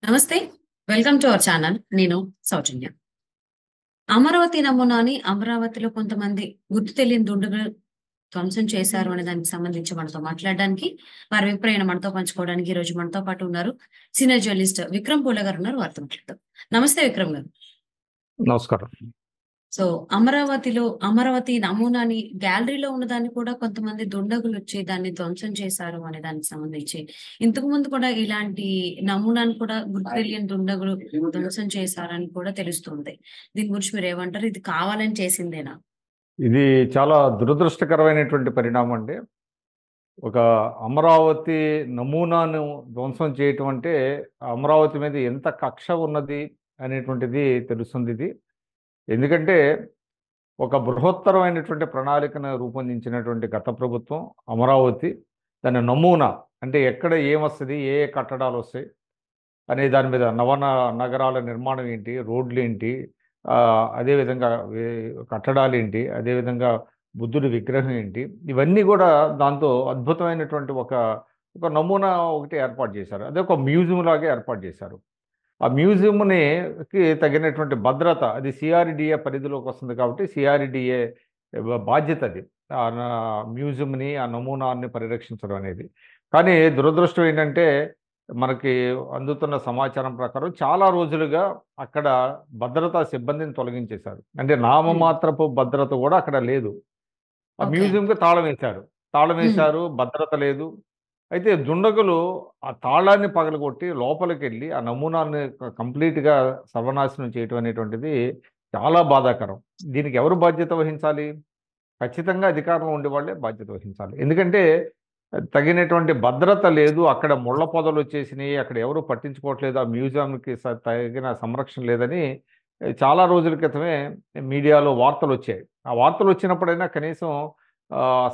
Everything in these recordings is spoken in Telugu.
నమస్తే. Welcome to our channel. నేను సౌజన్య. అమరావతి నమూనాని అమరావతిలో కొంతమంది గుర్తు తెలియని దుండగులు ధ్వంసం చేశారు అనే దానికి సంబంధించి మనతో మాట్లాడడానికి, వారి అభిప్రాయాన్ని మనతో పంచుకోవడానికి ఈరోజు మనతో పాటు ఉన్నారు. సీనియర్ జర్నలిస్ట్ విక్రమ్ పూల గారు ఉన్నారు. వారితో మాట్లాడదాం. నమస్తే విక్రమ్ గారు. నమస్కారం. సో అమరావతి నమూనాని గ్యాలరీలో ఉన్నదాన్ని కూడా కొంతమంది దుండగులొచ్చి దాన్ని ధ్వంసం చేశారు అనే దానికి సంబంధించి, ఇంతకు ముందు కూడా ఇలాంటి నమూనాను కూడా గుర్తు తెలియని దుండగులు ధ్వంసం చేశారని కూడా తెలుస్తుంది. దీని గురించి మీరేమంటారు? ఇది కావాలని చేసిందేనా? ఇది చాలా దురదృష్టకరమైనటువంటి పరిణామం అండి. ఒక అమరావతి నమూనాను ధ్వంసం చేయటం అంటే అమరావతి మీద ఎంత కక్ష ఉన్నది అనేటువంటిది తెలుస్తుంది ఇది. ఎందుకంటే ఒక బృహత్తరమైనటువంటి ప్రణాళికను రూపొందించినటువంటి గత ప్రభుత్వం అమరావతి దాని నమూనా అంటే ఎక్కడ ఏమొస్తుంది, ఏ ఏ కట్టడాలు వస్తాయి అనే దాని మీద నగరాల నిర్మాణం ఏంటి, రోడ్లు ఏంటి, అదేవిధంగా కట్టడాలు ఏంటి, అదేవిధంగా బుద్ధుడి విగ్రహం ఏంటి, ఇవన్నీ కూడా దాంతో అద్భుతమైనటువంటి ఒక ఒక నమూనా ఒకటి ఏర్పాటు చేశారు. అదే ఒక మ్యూజియం లాగా ఏర్పాటు చేశారు. ఆ మ్యూజియంకి తగినటువంటి భద్రత అది సిఆర్డిఏ పరిధిలోకి వస్తుంది కాబట్టి సిఆర్డిఏ బాధ్యత అది మ్యూజియంని ఆ నమూనాన్ని పరిరక్షించడం అనేది. కానీ దురదృష్టం ఏంటంటే మనకి అందుతున్న సమాచారం ప్రకారం చాలా రోజులుగా అక్కడ భద్రతా సిబ్బందిని తొలగించేశారు. అంటే నామమాత్రపు భద్రత కూడా అక్కడ లేదు. ఆ మ్యూజియంకి తాళం వేశారు, భద్రత లేదు. అయితే దుండగులు ఆ తాళాన్ని పగలగొట్టి లోపలికెళ్ళి ఆ నమూనాన్ని కంప్లీట్‌గా సర్వనాశనం చేయటం అనేటువంటిది చాలా బాధాకరం. దీనికి ఎవరు బాధ్యత వహించాలి? ఖచ్చితంగా అధికారంలో ఉండేవాళ్ళే బాధ్యత వహించాలి. ఎందుకంటే తగినటువంటి భద్రత లేదు. అక్కడ ముళ్ళ పొదలొచ్చేసినాయి. అక్కడ ఎవరు పట్టించుకోవట్లేదు. ఆ మ్యూజియంకి తగిన సంరక్షణ లేదని చాలా రోజుల క్రితమే మీడియాలో వార్తలొచ్చాయి. ఆ వార్తలొచ్చినప్పుడైనా కనీసం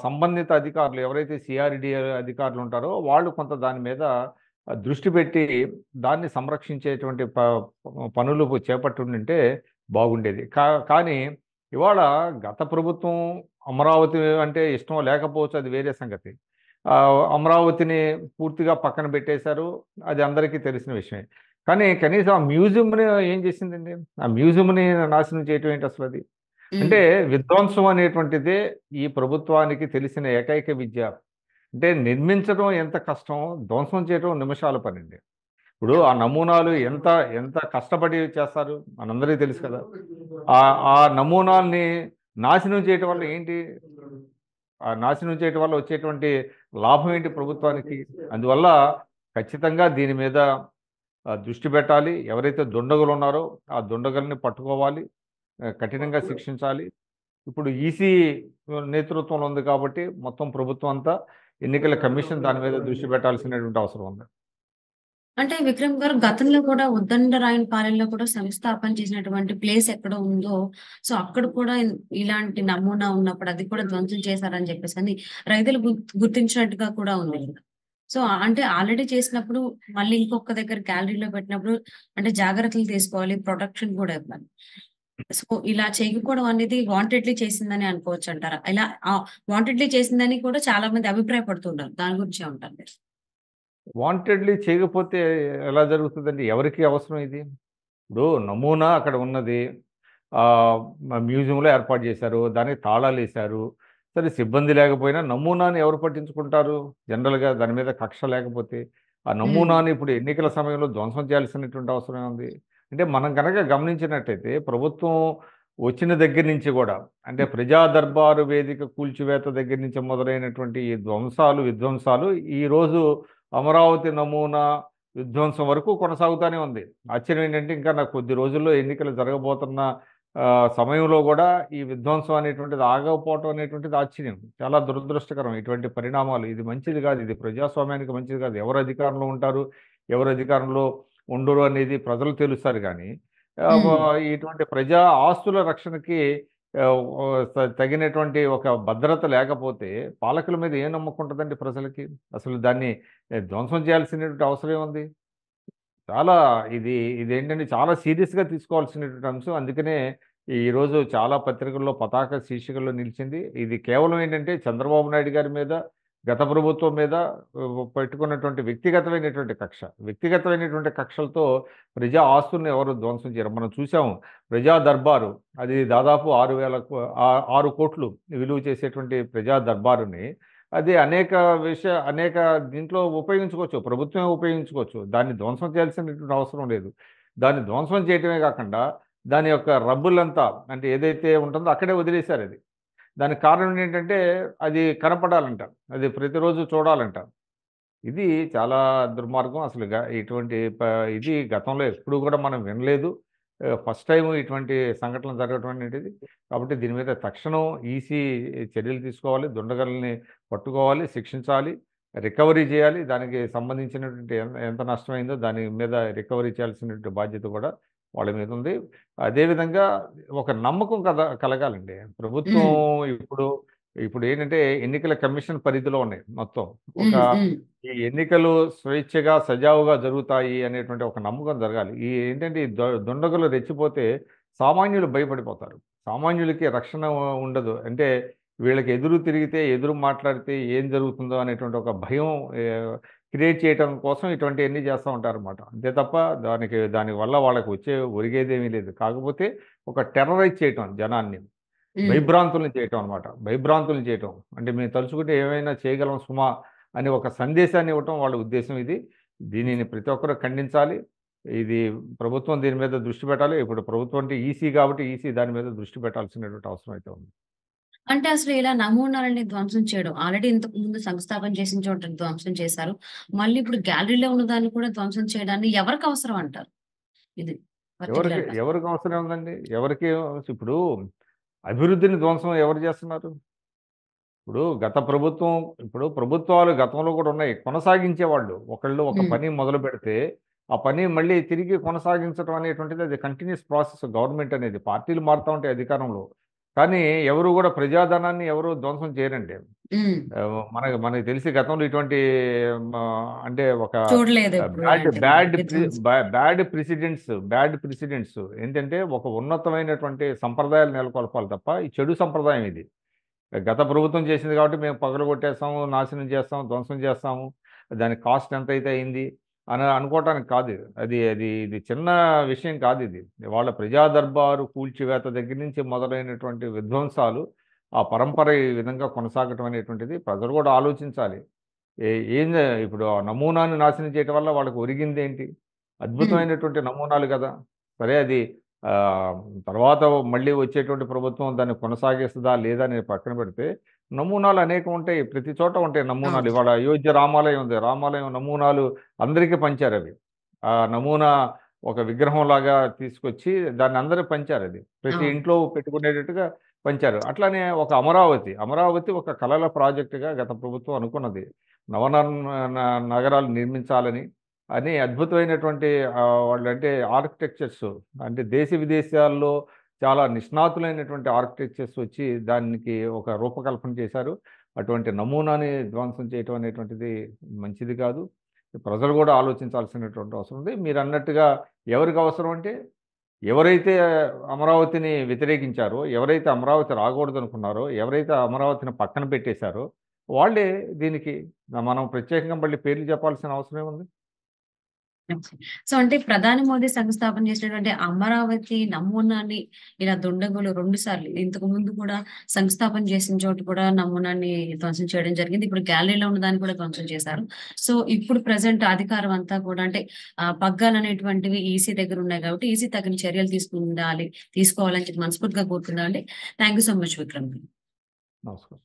సంబంధిత అధికారులు ఎవరైతే సిఆర్‌డిఏ అధికారులు ఉంటారో వాళ్ళు కొంత దాని మీద దృష్టి పెట్టి దాన్ని సంరక్షించేటువంటి పనులు చేపట్టుండింటే బాగుండేది. కానీ ఇవాళ గత ప్రభుత్వం అమరావతి అంటే ఇష్టం లేకపోవచ్చు, అది వేరే సంగతి. అమరావతిని పూర్తిగా పక్కన పెట్టేశారు. అది అందరికీ తెలిసిన విషయమే. కానీ కనీసం ఆ మ్యూజియంని ఏం చేసిందండి? ఆ మ్యూజియంని నాశనం చేయటం ఏంటి అసలది? అంటే విధ్వంసం అనేటువంటిదే ఈ ప్రభుత్వానికి తెలిసిన ఏకైక విద్య. అంటే నిర్మించడం ఎంత కష్టం, ధ్వంసం చేయడం నిమిషాల పనండి. ఇప్పుడు ఆ నమూనాలు ఎంత ఎంత కష్టపడి చేస్తారు మనందరికీ తెలుసు కదా. ఆ నమూనాల్ని నాశనం చేయటం వల్ల ఏంటి? ఆ నాశనం చేయటం వల్ల వచ్చేటువంటి లాభం ఏంటి ప్రభుత్వానికి? అందువల్ల ఖచ్చితంగా దీని మీద దృష్టి పెట్టాలి. ఎవరైతే దుండగులు ఉన్నారో ఆ దుండగుల్ని పట్టుకోవాలి, కఠినంగా శిక్షించాలి. ఇప్పుడు ఈసీ నేతృత్వంలో ఉంది కాబట్టి మొత్తం ప్రభుత్వం అంతా ఎన్నికల కమిషన్ దాని మీద దృష్టి పెట్టాల్సినటువంటి అవసరం ఉంది. అంటే విక్రమ్ గారు గతంలో కూడా ఉద్దండరాయనపాలెంలో కూడా సంస్థాపన చేసినటువంటి ప్లేస్ ఎక్కడ ఉందో, సో అక్కడ కూడా ఇలాంటి నమూనా ఉన్నప్పుడు అది కూడా ధ్వంసం చేశారని చెప్పేసని రైతులు గుర్తించినట్టుగా కూడా ఉంది. సో అంటే ఆల్రెడీ చేసినప్పుడు మళ్ళీ ఇంకొక దగ్గర గ్యాలరీలో పెట్టినప్పుడు అంటే జాగ్రత్తలు తీసుకోవాలి. ప్రొటెక్షన్ కూడా ఇవ్వాలి. సో ఇలా చేయకపోవడం అనేది వాంటెడ్‌లీ చేసిందని అనుకోవచ్చంటారా? ఇలా వాంటెడ్‌లీ చేసిందని కూడా చాలా మంది అభిప్రాయపడుతున్నారు. దాని గురించి ఏమంటారు మీరు? వాంటెడ్‌లీ చేయకపోతే ఎలా జరుగుతుందండి? ఎవరికి అవసరం ఇది? ఇప్పుడు నమూనా అక్కడ ఉన్నది. మ్యూజియంలో ఏర్పాటు చేశారు. దానికి తాళాలేశారు. సరే సిబ్బంది లేకపోయినా నమూనాని ఎవరు పట్టించుకుంటారు? జనరల్‌గా దాని మీద కక్ష లేకపోతే. ఆ నమూనాని ఇప్పుడు ఎన్నికల సమయంలో ధ్వంసం చేయాల్సినటువంటి అవసరం ఏముంది? అంటే మనం గనక గమనించినట్టయితే ప్రభుత్వం వచ్చిన దగ్గర నుంచి గూడా అంటే ప్రజా దర్బారు వేదిక కూల్చివేత దగ్గర నుంచి మొదలైనటువంటి ఈ విధ్వంసాలు ఈరోజు అమరావతి నమూనా విధ్వంసం వరకు కొనసాగుతూనే ఉంది. ఆశ్చర్యం ఏంటంటే ఇంకా నాకు కొద్ది రోజుల్లో ఎన్నికలు జరగబోతున్న సమయంలో కూడా ఈ విధ్వంసం అనేటువంటిది ఆగకపోవటం అనేటువంటిది ఆశ్చర్యం. చాలా దురదృష్టకరం ఇటువంటి పరిణామాలు. ఇది మంచిది కాదు. ఇది ప్రజాస్వామ్యానికి మంచిది కాదు. ఎవరు అధికారంలో ఉంటారు, ఎవరు అధికారంలో ఉండరు అనేది ప్రజలు తెలుస్తారు కానీ ఇటువంటి ప్రజా ఆస్తుల రక్షణకి తగినటువంటి ఒక భద్రత లేకపోతే పాలకుల మీద ఏం నమ్మకం ఉంటుందండి ప్రజలకి? అసలు దాన్ని ధ్వంసం చేయాల్సినటువంటి అవసరం ఏముంది? చాలా ఇదేంటంటే చాలా సీరియస్‌గా తీసుకోవాల్సినటువంటి అంశం. అందుకనే ఈరోజు చాలా పత్రికల్లో పతాక శీర్షికల్లో నిలిచింది. ఇది కేవలం ఏంటంటే చంద్రబాబు నాయుడు గారి మీద గత ప్రభుత్వం మీద పెట్టుకున్నటువంటి వ్యక్తిగతమైనటువంటి కక్షలతో ప్రజా ఆస్తుల్ని ఎవరు ధ్వంసం చేయరు. మనం చూసాము ప్రజా దర్బారు, అది దాదాపు 6 కోట్లు విలువ చేసేటువంటి ప్రజా దర్బారుని అది అనేక దీంట్లో ఉపయోగించుకోవచ్చు. ప్రభుత్వమే ఉపయోగించుకోవచ్చు. దాన్ని ధ్వంసం చేయాల్సినటువంటి అవసరం లేదు. దాన్ని ధ్వంసం చేయటమే కాకుండా దాని యొక్క రబ్బులంతా అంటే ఏదైతే ఉంటుందో అక్కడే వదిలేశారు అది. దానికి కారణం ఏంటంటే అది కనపడాలంట. అది ప్రతిరోజు చూడాలంట. ఇది చాలా దుర్మార్గం. అసలు ఇటువంటి ఇది గతంలో ఎప్పుడు కూడా మనం వినలేదు. ఫస్ట్ టైమ్ ఇటువంటి సంఘటనలు జరగటం అనేటిది. కాబట్టి దీని మీద తక్షణం ఈసీ చర్యలు తీసుకోవాలి. దుండగుల్ని పట్టుకోవాలి, శిక్షించాలి, రికవరీ చేయాలి. దానికి సంబంధించినటువంటి ఎంత నష్టమైందో దాని మీద రికవరీ చేయాల్సినటువంటి బాధ్యత కూడా వాళ్ళ మీద ఉంది. అదేవిధంగా ఒక నమ్మకం కలగాలండి. ప్రభుత్వం ఇప్పుడు ఇప్పుడు ఏంటంటే ఎన్నికల కమిషన్ పరిధిలో ఉన్నాయి మొత్తం. ఒక ఈ ఎన్నికలు స్వేచ్ఛగా, సజావుగా జరుగుతాయి అనేటువంటి ఒక నమ్మకం జరగాలి. ఏంటంటే ఈ దుండగులు రెచ్చిపోతే సామాన్యులు భయపడిపోతారు. సామాన్యులకి రక్షణ ఉండదు. అంటే వీళ్ళకి ఎదురు తిరిగితే, ఎదురు మాట్లాడితే ఏం జరుగుతుందో అనేటువంటి ఒక భయం క్రియేట్ చేయటం కోసం ఇటువంటివన్నీ చేస్తూ ఉంటారన్నమాట. అంతే తప్ప దానివల్ల వాళ్ళకి ఒరిగేదేమీ లేదు. కాకపోతే ఒక టెర్రరైజ్ చేయటం జనాన్ని, భయభ్రాంతుల్ని చేయటం అనమాట. భయభ్రాంతుల్ని చేయటం అంటే మేము తలుచుకుంటే ఏమైనా చేయగలం సుమా అని ఒక సందేశాన్ని ఇవ్వటం వాళ్ళ ఉద్దేశం ఇది. దీనిని ప్రతి ఒక్కరూ ఖండించాలి. ఇది ప్రభుత్వం దీని మీద దృష్టి పెట్టాలి. ఇప్పుడు ప్రభుత్వం అంటే ఈసీ కాబట్టి ఈసీ దాని మీద దృష్టి పెట్టాల్సినటువంటి అవసరం అయితే ఉంది. అంటే అసలు ఇలా నమూనాలని ధ్వంసం చేయడం ఆల్రెడీ ఇంతకు ముందు సంస్థాపన చేసిన చోట ధ్వంసం చేశారు. మళ్ళీ ఇప్పుడు గ్యాలరీలో ఉన్నదాన్ని కూడా ధ్వంసం చేయడాన్ని ఎవరికి అవసరం అంటారు? ఇది పర్టిక్యులర్‌గా. ఎవరికి అవసరం ఉందండి? ఇప్పుడు అభివృద్ధిని ధ్వంసం ఎవరు చేస్తున్నారు? ఇప్పుడు ప్రభుత్వాలు గతంలో కూడా ఉన్నాయి. కొనసాగించేవాళ్ళు. ఒక పని మొదలుపెడితే, ఆ పని మళ్ళీ తిరిగి కొనసాగించడం అనేటువంటిది అది కంటిన్యూయస్ ప్రాసెస్. గవర్నమెంట్ అనేది పార్టీలు మారుతా ఉంటాయి అధికారంలో. కానీ ఎవరు కూడా ప్రజాధనాన్ని ఎవరు ధ్వంసం చేయరండి. మనకు తెలిసి గతంలో ఇటువంటి అంటే ఒక చూడలేదు బ్యాడ్ ప్రెసిడెంట్స్ ఏంటంటే ఒక ఉన్నతమైనటువంటి సంప్రదాయాలు నెలకొల్పాలి తప్ప ఈ చెడు సంప్రదాయం ఇది. గత ప్రభుత్వం చేసింది కాబట్టి మేము పగలగొట్టేస్తాము, నాశనం చేస్తాము, ధ్వంసం చేస్తాము, దాని కాస్ట్ ఎంత అయితే అయింది అని అనుకోవటానికి కాదు ఇది. ఇది చిన్న విషయం కాదు ఇది. వాళ్ళ ప్రజా దర్బారు కూల్చివేత దగ్గర నుంచి మొదలైనటువంటి విధ్వంసాలు ఆ పరంపర ఈ విధంగా కొనసాగటం అనేటువంటిది ప్రజలు కూడా ఆలోచించాలి. ఇప్పుడు ఆ నమూనాను నాశనం చేయటం వల్ల వాళ్ళకి ఒరిగింది ఏంటి? అద్భుతమైనటువంటి నమూనాలు కదా! సరే అది తర్వాత మళ్ళీ వచ్చేటువంటి ప్రభుత్వం దాన్ని కొనసాగిస్తుందా లేదా అని పక్కన పెడితే నమూనాలు అనేకం ఉంటాయి. ప్రతి చోట ఉంటాయి నమూనాలు. ఇవాళ అయోధ్య రామాలయం ఉంది. రామాలయం నమూనాలు అందరికీ పంచారు అవి. ఆ నమూనా ఒక విగ్రహంలాగా తీసుకొచ్చి దాన్ని అందరూ పంచారు అది. ప్రతి ఇంట్లో పెట్టుకునేటట్టుగా పంచారు. అట్లానే ఒక అమరావతి ఒక కళల ప్రాజెక్టుగా గత ప్రభుత్వం అనుకున్నది. నగరాలు నిర్మించాలని అని అద్భుతమైనటువంటి వాళ్ళంటే ఆర్కిటెక్చర్స్ అంటే దేశ విదేశాల్లో చాలా నిష్ణాతులైనటువంటి ఆర్కిటెక్చర్స్ వచ్చి దానికి ఒక రూపకల్పన చేశారు. అటువంటి నమూనాని ధ్వంసం చేయటం అనేటువంటిది మంచిది కాదు. ప్రజలు కూడా ఆలోచించాల్సినటువంటి అవసరం ఉంది. మీరు అన్నట్టుగా ఎవరికి అవసరం అంటే ఎవరైతే అమరావతిని వ్యతిరేకించారో, ఎవరైతే అమరావతి రాకూడదు అనుకున్నారో, ఎవరైతే అమరావతిని పక్కన పెట్టేశారో వాళ్ళే దీనికి మనం ప్రత్యేకంగా మళ్ళీ పేర్లు చెప్పాల్సిన అవసరం ఉంది. సో అంటే ప్రధాని మోదీ శంకుస్థాపన చేసినటువంటి అమరావతి నమూనాని ఇలా దుండగులు 2 సార్లు ఇంతకు ముందు కూడా శంకుస్థాపన చేసిన చోట కూడా నమూనాని ధ్వంసం చేయడం జరిగింది. ఇప్పుడు గ్యాలరీలో ఉన్న దాన్ని కూడా ధ్వంసం చేశారు. సో ఇప్పుడు ప్రెజెంట్ అధికారం అంతా కూడా అంటే పగ్గాలు అనేటువంటివి ఈసీ దగ్గర ఉన్నాయి కాబట్టి ఈసీ తగిన చర్యలు తీసుకోవాలని చెప్పి మనస్ఫూర్తిగా కోరుకుందాం అండి. Thank you so much Vikram. నమస్కారం.